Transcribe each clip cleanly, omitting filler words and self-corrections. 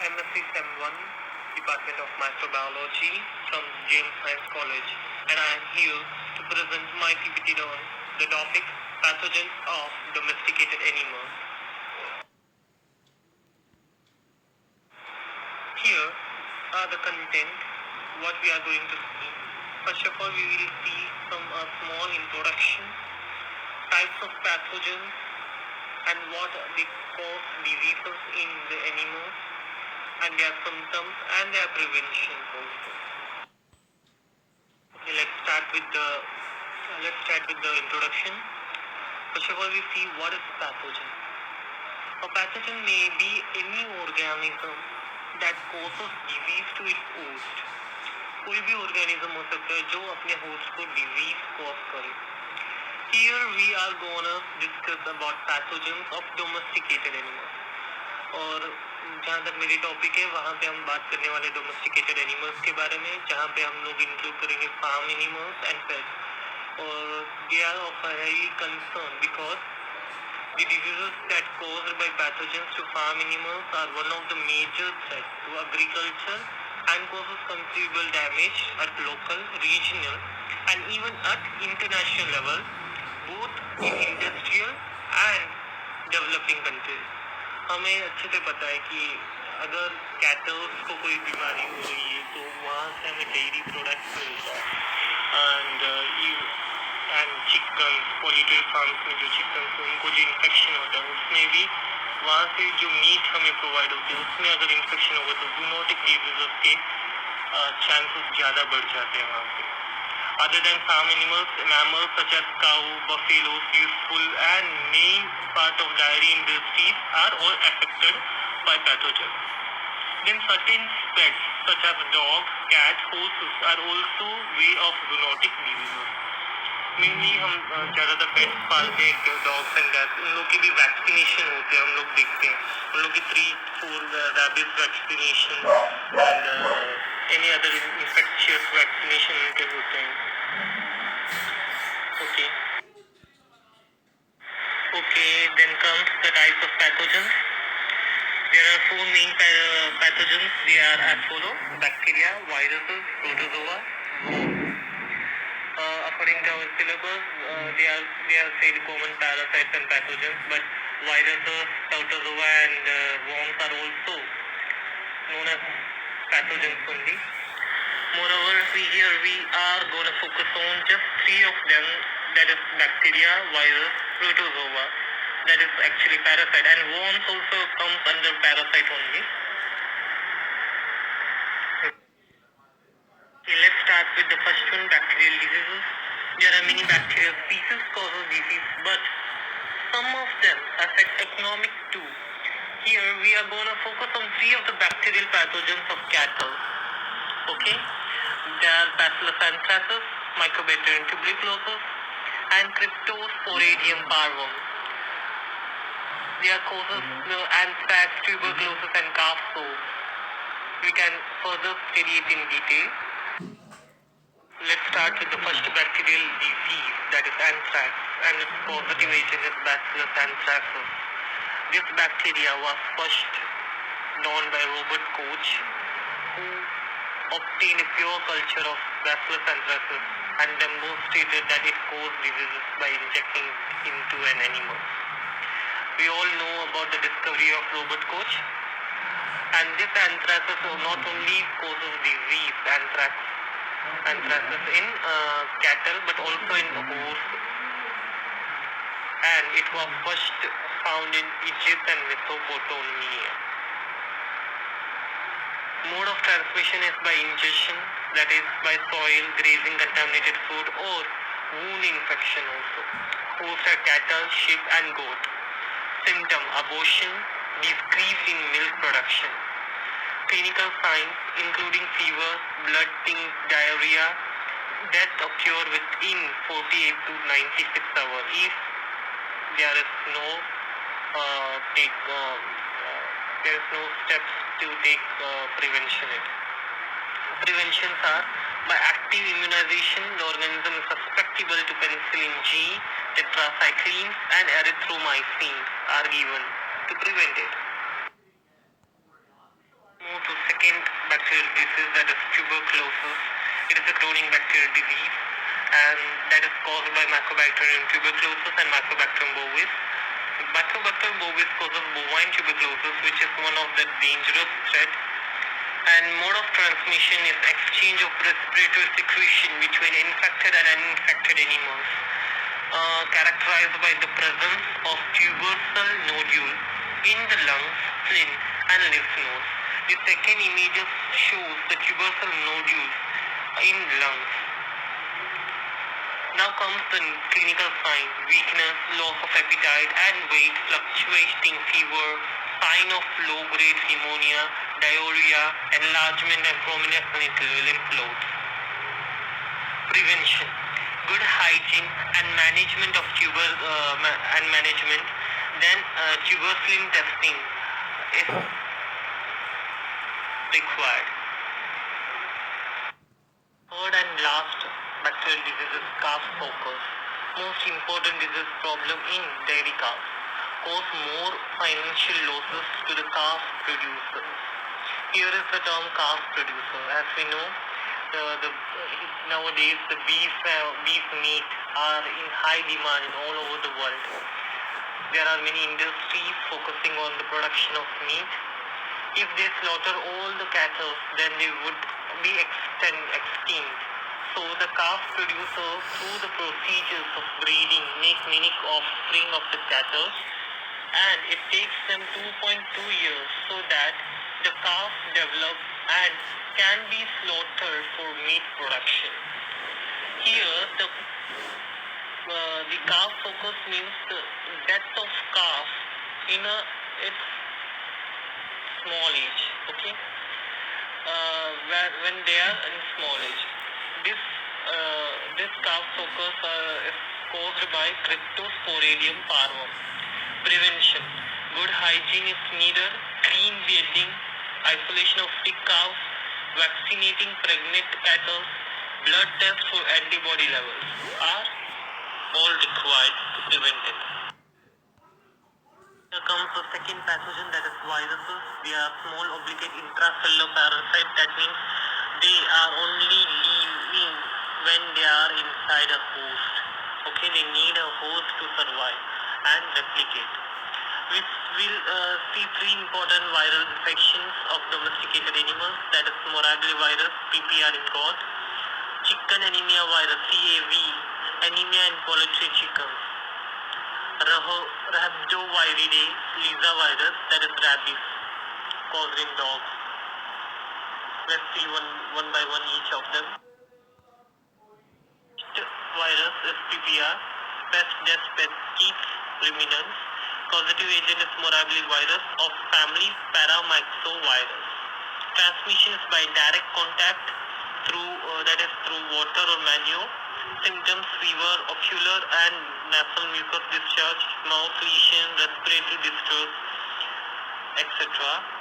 MSc Sem 1, Department of Microbiology from James Science College, and I am here to present my PPT on the topic Pathogens of Domesticated Animals. Here are the content, what we are going to see. First of all, we will see some small introduction, types of pathogens, and what they cause diseases in the animals, and their symptoms and their prevention also. Okay, let's start with the introduction. First of all, we see what is pathogen. A pathogen may be any organism that causes disease to its host. कोई भी organism हो सकता है जो अपने host को disease cause करे. Here we are gonna discuss about pathogens of domesticated animals. और जहाँ तक मेरी टॉपिक है वहाँ पे हम बात करने वाले डोमेस्टिकेटेड एनिमल्स के बारे में, जहाँ पे हम लोग इंक्लूड करेंगे फार्म एनिमल्स एंड पेट्स. और they are of high concern because the diseases that caused by pathogens to farm animals are one of the major threats to agriculture and causes considerable damage at local, regional and even at international level, both in industrial and developing countries. हमें अच्छे से पता है कि अगर kettles को कोई बीमारी हो रही है तो वहाँ से हमें डेयरी प्रोडक्ट्स मिलता है एंड चिकन पोल्ट्री फार्म्स में जो चिकन उनको जो इन्फेक्शन होता है उसमें भी वहाँ से जो मीट हमें प्रोवाइड होती है उसमें अगर इन्फेक्शन होगा तो जूनोटिक डिजीजेस के चांसेस ज़्यादा बढ़ जाते हैं वहाँ पे. Other than farm animals, mammals such as cow, buffaloes, useful and main part of dairy industries are all affected by pathogens. Then certain pets such as dogs, cats, horses are also way of zoonotic diseases. Mainly हम ज़्यादातर pets पालते हैं dogs and cats. उन लोग की भी vaccination होते हैं, हम लोग देखते हैं उन लोग की 3-4 rabies vaccination and any other infectious vaccination उनके होते हैं. Okay, then comes the types of pathogens. There are 4 main pathogens. They are as follows: bacteria, viruses, protozoa, worms. According to our syllabus, they are said common parasites and pathogens, but viruses, protozoa, and worms are also known as pathogens only. Moreover, we are going to focus on just 3 of them, that is bacteria, virus, protozoa, that is actually parasite, and worms also comes under parasite only. Okay, let's start with the first one, bacterial diseases. There are many bacterial species causes disease, but some of them affect economic too. Here we are going to focus on 3 of the bacterial pathogens of cattle. Okay, they are Bacillus anthracis, Mycobacterium tuberculosis, and Cryptosporidium parvum. They are causes anthrax, tuberculosis, and calf sores. We can further study it in detail. Let's start with the first bacterial disease, that is anthrax, and its positive agent is Bacillus anthracis. This bacteria was first known by Robert Koch, who obtained a pure culture of Bacillus anthracis and demonstrated that it caused diseases by injecting into an animal. We all know about the discovery of Robert Koch, and this anthracis not only causes disease, anthracis in cattle, but also in horse, and it was first found in Egypt and Mesopotamia. Mode of transmission is by ingestion, that is by soil, grazing contaminated food, or wound infection also. Host are cattle, sheep and goat. Symptom: abortion, decrease in milk production. Clinical signs including fever, blood tint, diarrhea. Death occur within 48 to 96 hours if there is no steps to take prevention. Preventions are by active immunization. The organism is susceptible to penicillin G, tetracyclines, and erythromycin are given to prevent it. bacterial disease, that is tuberculosis. It is a chronic bacterial disease, and that is caused by Mycobacterium tuberculosis and Mycobacterium bovis. Mycobacterium bovis causes bovine tuberculosis, which is one of the dangerous threats. And mode of transmission is exchange of respiratory secretion between infected and uninfected animals, characterized by the presence of tubercle nodule in the lungs, spleen, and lymph nodes. The second image shows the tubercle nodules in lungs. Now comes the clinical signs: weakness, loss of appetite and weight, fluctuating fever, sign of low-grade pneumonia, diarrhea, enlargement and prominent lymph nodes. Prevention: good hygiene and management of tuberculin testing is required. Third and last bacterial disease is calf focus. Most important disease problem in dairy calves. Cause more financial losses to the calf producers. Here is the term calf producer. As we know, nowadays the beef meat are in high demand in all over the world. There are many industries focusing on the production of meat. If they slaughter all the cattle, then they would be extinct. So the calf producer, through the procedures of breeding, make many offspring of the cattle, and it takes them 2.2 years so that the calf develops and can be slaughtered for meat production. Here, the calf focus means the death of calf in its small age. Okay, when they are in small age, this calf focus is caused by Cryptosporidium parvum. Prevention: good hygiene is needed, clean bedding, isolation of sick cows, vaccinating pregnant cattle, blood tests for antibody levels are all required to prevent it. Here comes the second pathogen, that is viruses. They are small obligate intracellular parasites. That means they are only living when they are inside a host. Okay, they need a host to survive and replicate. We will see three important viral infections of domesticated animals, that is morbillivirus, PPR in goat, chicken anemia virus, CAV, anemia in poultry chickens, rhabdoviridae, Lisa virus, that is rabies, caused in dogs. Let's see one by one each of them. Virus is PPR, pest death keeps ruminants. Causative agent is morbillivirus of family Paramyxovirus. Transmission is by direct contact through water or manure. Symptoms: fever, ocular and nasal mucus discharge, mouth lesion, respiratory distress, etc.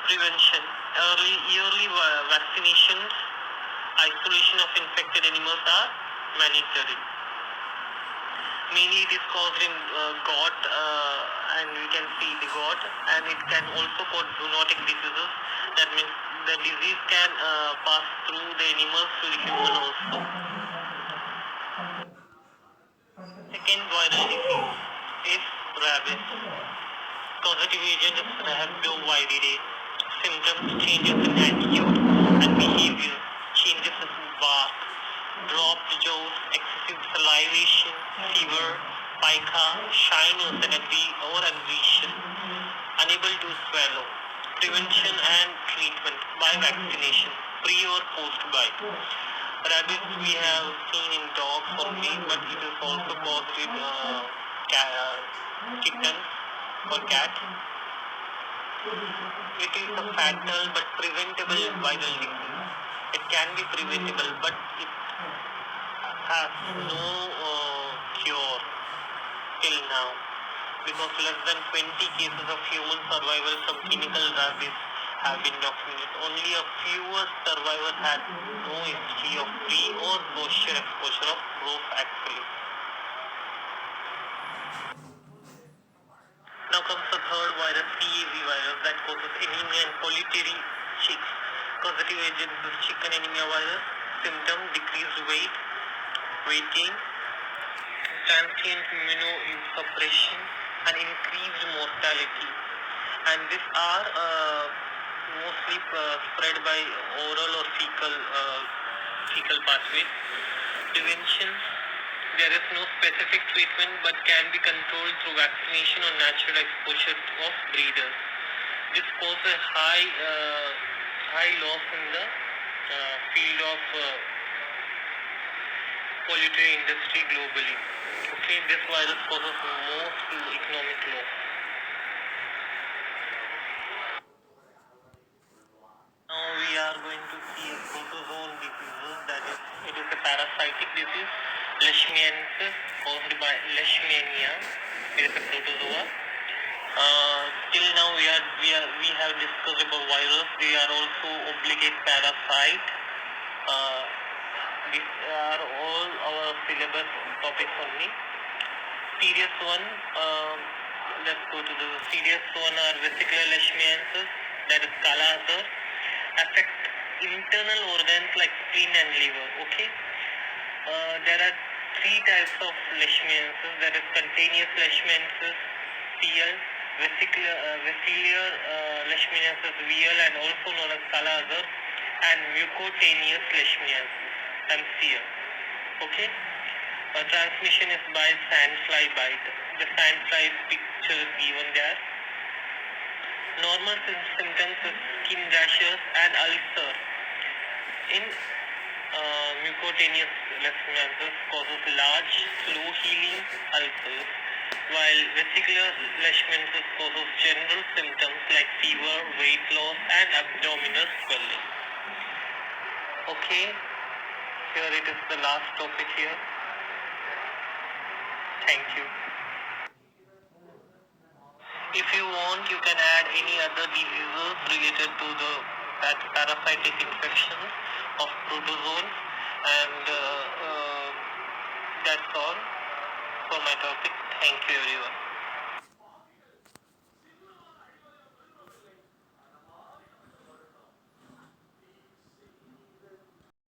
Prevention: yearly vaccinations, isolation of infected animals are mandatory. Mainly it is caused in goat, and we can see the goat, and it can also cause zoonotic diseases. That means the disease can pass through the animals to the human also. Second viral disease is rabies. Causative agent is rhabdoviridae. Symptoms: changes in attitude and behavior, changes in bark, dropped jaws, excessive salivation, fever, pica, shyness or aggression, unable to swallow. Prevention and treatment by vaccination, pre or post bite. Rabies we have seen in dogs only, but it is also caused in kittens or cat. It is a fatal but preventable viral disease. It can be preventable, but it has no cure till now, because less than 20 cases of human survival from clinical rabies have been documented. Only a few survivors had no history of pre or post exposure of both actually. Now comes the third virus, CAV virus, that causes anemia in poultry chicks. Causative agents is chicken anemia virus. Symptom: decreased weight gain, transient immunosuppression, and increased mortality. And these are mostly spread by oral or fecal pathway. Prevention: there is no specific treatment but can be controlled through vaccination or natural exposure of breeders. This causes a high loss in the field of poultry industry globally. Okay, this virus causes most economic loss. Now we are going to see a protozoal disease, that is, it is a parasitic disease, leishmaniasis, caused by leishmania. It is a protozoa. Till now we have discussed about virus. We are also obligate parasite. Uh, these are all our syllabus topics only. Serious one, let's go to the serious one are vesicular leishmaniasis, that is Kala-Azar, affect internal organs like spleen and liver. Okay, there are three types of leishmaniasis, that is spontaneous leishmaniasis, CL, vesicular leishmaniasis, VL, and also known as Kala-Azar, and mucocutaneous leishmaniasis, MCL. Okay. Transmission is by sandfly bite. The sandfly picture is given there. Normal symptoms is skin rashes and ulcer. In mucocutaneous leishmaniasis causes large, slow healing ulcers, while vesicular leishmaniasis causes general symptoms like fever, weight loss, and abdominal swelling. Okay, here it is the last topic here. Thank you. If you want, you can add any other diseases related to the parasitic infections of protozoans, and that's all for my topic. Thank you, everyone.